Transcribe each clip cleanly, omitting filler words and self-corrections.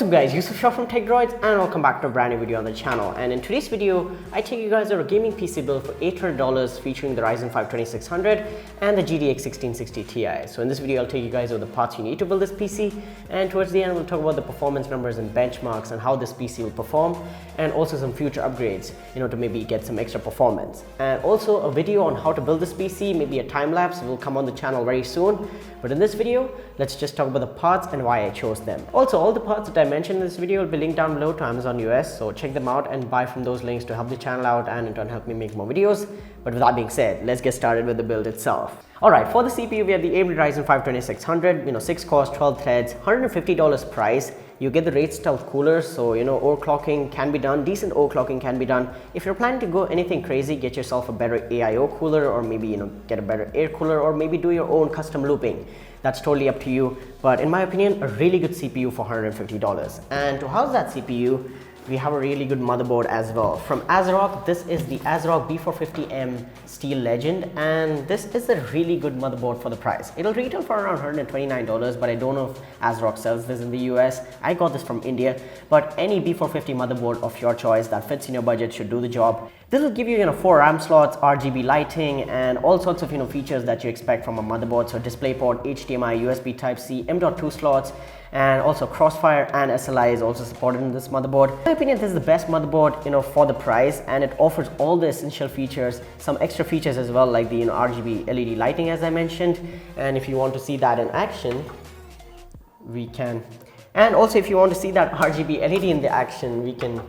up guys, Yusuf Shah from TechDroids and welcome back to a brand new video on the channel. And in today's video, I take you guys over a gaming PC build for $800 featuring the Ryzen 5 2600 and the GTX 1660 Ti. So in this video, I'll take you guys over the parts you need to build this PC, and towards the end, we'll talk about the performance numbers and benchmarks and how this PC will perform, and also some future upgrades, to maybe get some extra performance. And also a video on how to build this PC, maybe a time lapse, will come on the channel very soon. But in this video, let's just talk about the parts and why I chose them. Also, all the parts that I mentioned in this video will be linked down below to Amazon US, so check them out and buy from those links to help the channel out and in turn help me make more videos. But with that being said, let's get started with the build itself. Alright, for the CPU, we have the AMD Ryzen 5 2600, 6 cores, 12 threads, $150 price. You get the rate stealth cooler, so overclocking can be done, decent overclocking can be done. If you're planning to go anything crazy, get yourself a better AIO cooler, or maybe get a better air cooler, or maybe do your own custom looping. That's totally up to you, but in my opinion, a really good CPU for $150. And to house that CPU, we have a really good motherboard as well. From ASRock, this is the ASRock B450M Steel Legend, and this is a really good motherboard for the price. It'll retail for around $129, but I don't know if ASRock sells this in the US. I got this from India, but any B450 motherboard of your choice that fits in your budget should do the job. This will give you 4 RAM slots, RGB lighting, and all sorts of features that you expect from a motherboard. So DisplayPort, HDMI, USB Type-C, M.2 slots, and also Crossfire and SLI is also supported in this motherboard. In my opinion, this is the best motherboard for the price, and it offers all the essential features, some extra features as well, like the RGB LED lighting as I mentioned. And if you want to see that in action, we can. And also if you want to see that RGB LED in the action, we can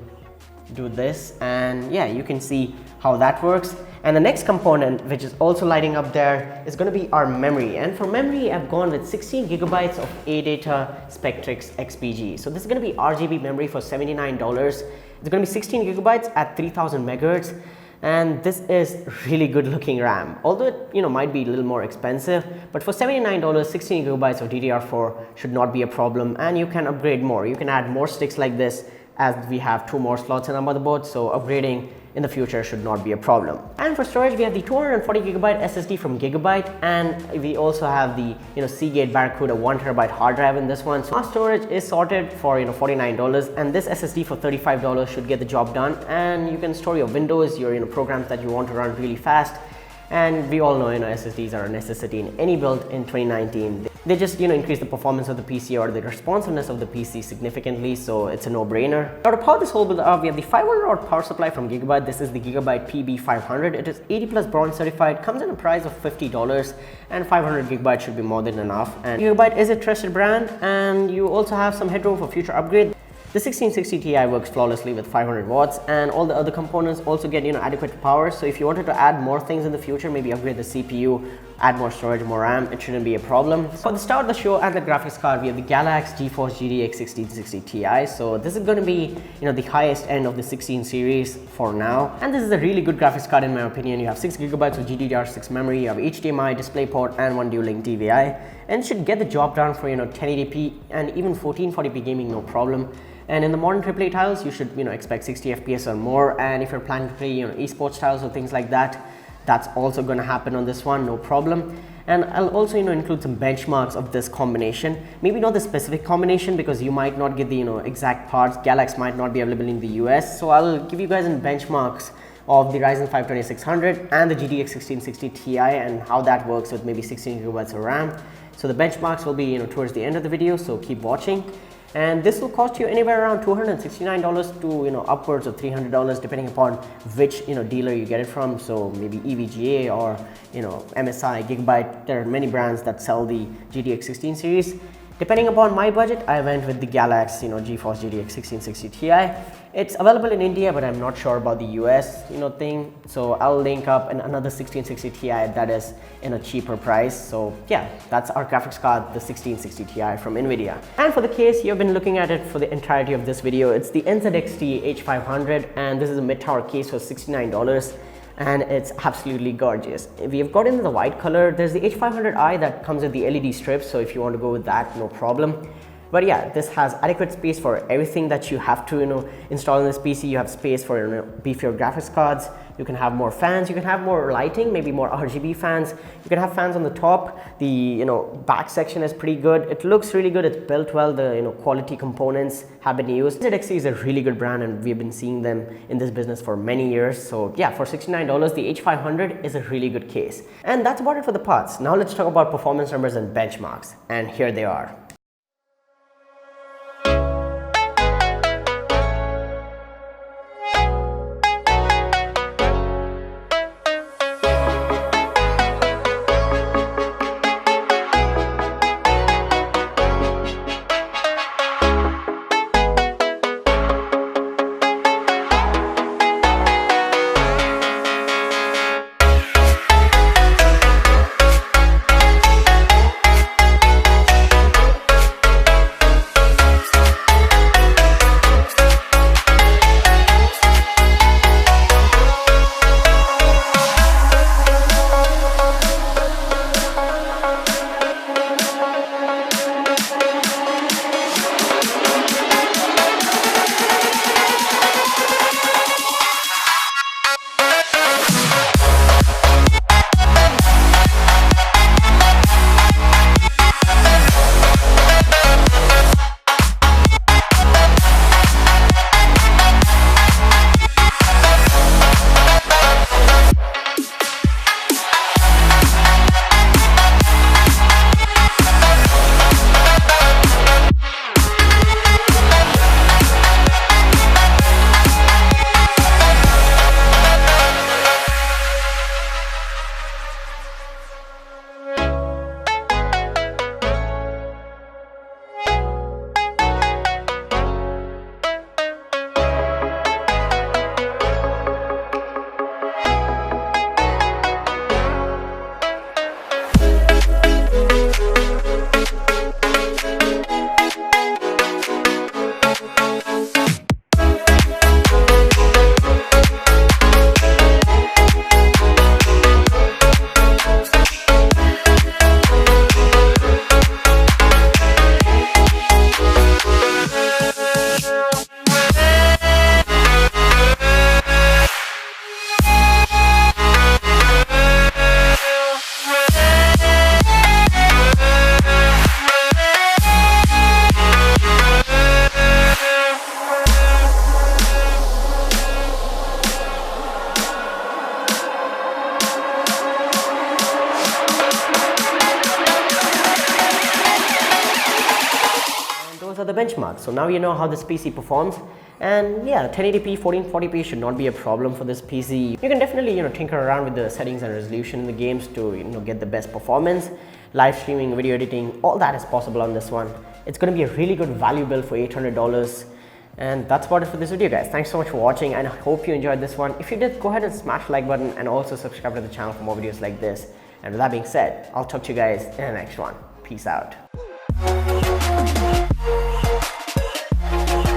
do this, and yeah, you can see how that works. And the next component, which is also lighting up there, is going to be our memory. And for memory, I've gone with 16 gigabytes of ADATA Spectrix XPG. So this is going to be RGB memory for $79. It's going to be 16 gigabytes at 3000 megahertz. And this is really good looking RAM, although it might be a little more expensive, but for $79, 16 gigabytes of DDR4 should not be a problem, and you can upgrade more. You can add more sticks like this, as we have 2 more slots in our motherboard, so upgrading in the future should not be a problem. And for storage, we have the 240 gigabyte SSD from Gigabyte, and we also have the Seagate Barracuda 1 terabyte hard drive in this one. So our storage is sorted for $49, and this SSD for $35 should get the job done. And you can store your Windows, your programs that you want to run really fast. And we all know SSDs are a necessity in any build in 2019. They just increase the performance of the PC or the responsiveness of the PC significantly, so it's a no-brainer. Now to power this whole build up, we have the 500 watt power supply from Gigabyte. This is the Gigabyte PB500. It is 80 plus bronze certified, comes in a price of $50, and 500 gigabytes should be more than enough. And Gigabyte is a trusted brand, and you also have some headroom for future upgrade. The 1660 Ti works flawlessly with 500 watts, and all the other components also get adequate power. So if you wanted to add more things in the future, maybe upgrade the CPU, add more storage, more RAM, it shouldn't be a problem. So the start of the show and the graphics card, we have the Galaxy GeForce GTX 1660 Ti. So this is going to be the highest end of the 16 series for now, and this is a really good graphics card in my opinion. You have 6 gigabytes of GDDR6 memory, you have HDMI, DisplayPort, and 1 dual-link DVI, and it should get the job done for 1080p and even 1440p gaming, no problem. And in the modern AAA titles, you should expect 60 FPS or more. And if you're planning to play esports titles or things like that, that's also going to happen on this one, no problem. And I'll also include some benchmarks of this combination. Maybe not the specific combination, because you might not get the exact parts. Galaxy might not be available in the US, so I'll give you guys in benchmarks of the Ryzen 5 2600 and the GTX 1660 Ti, and how that works with maybe 16 gigabytes of RAM. So the benchmarks will be towards the end of the video, so keep watching. And this will cost you anywhere around $269 to upwards of $300, depending upon which dealer you get it from. So maybe EVGA or MSI, Gigabyte. There are many brands that sell the GTX 16 series. Depending upon my budget, I went with the Galaxy GeForce GTX 1660 Ti. It's available in India, but I'm not sure about the US thing. So I'll link up another 1660 Ti that is in a cheaper price. So yeah, that's our graphics card, the 1660 Ti from NVIDIA. And for the case, you've been looking at it for the entirety of this video. It's the NZXT H500, and this is a mid-tower case for $69. And it's absolutely gorgeous. We have got in the white color. There's the H500i that comes with the LED strips, so if you want to go with that, no problem. But yeah, this has adequate space for everything that you have to install in this PC. You have space for beefier graphics cards. You can have more fans, you can have more lighting, maybe more RGB fans. You can have fans on the top. The back section is pretty good. It looks really good. It's built well. The quality components have been used. ZXC is a really good brand, and we've been seeing them in this business for many years. So yeah, for $69, the H500 is a really good case. And that's about it for the parts. Now let's talk about performance numbers and benchmarks. And here they are. Those are the benchmarks. So now you know how this PC performs, and yeah, 1080p 1440p should not be a problem for this PC. You can definitely tinker around with the settings and resolution in the games to get the best performance. Live streaming, video editing, all that is possible on this one. It's going to be a really good value build for $800. And that's about it for this video, guys. Thanks so much for watching, and I hope you enjoyed this one. If you did, go ahead and smash the like button and also subscribe to the channel for more videos like this. And with that being said, I'll talk to you guys in the next one. Peace out.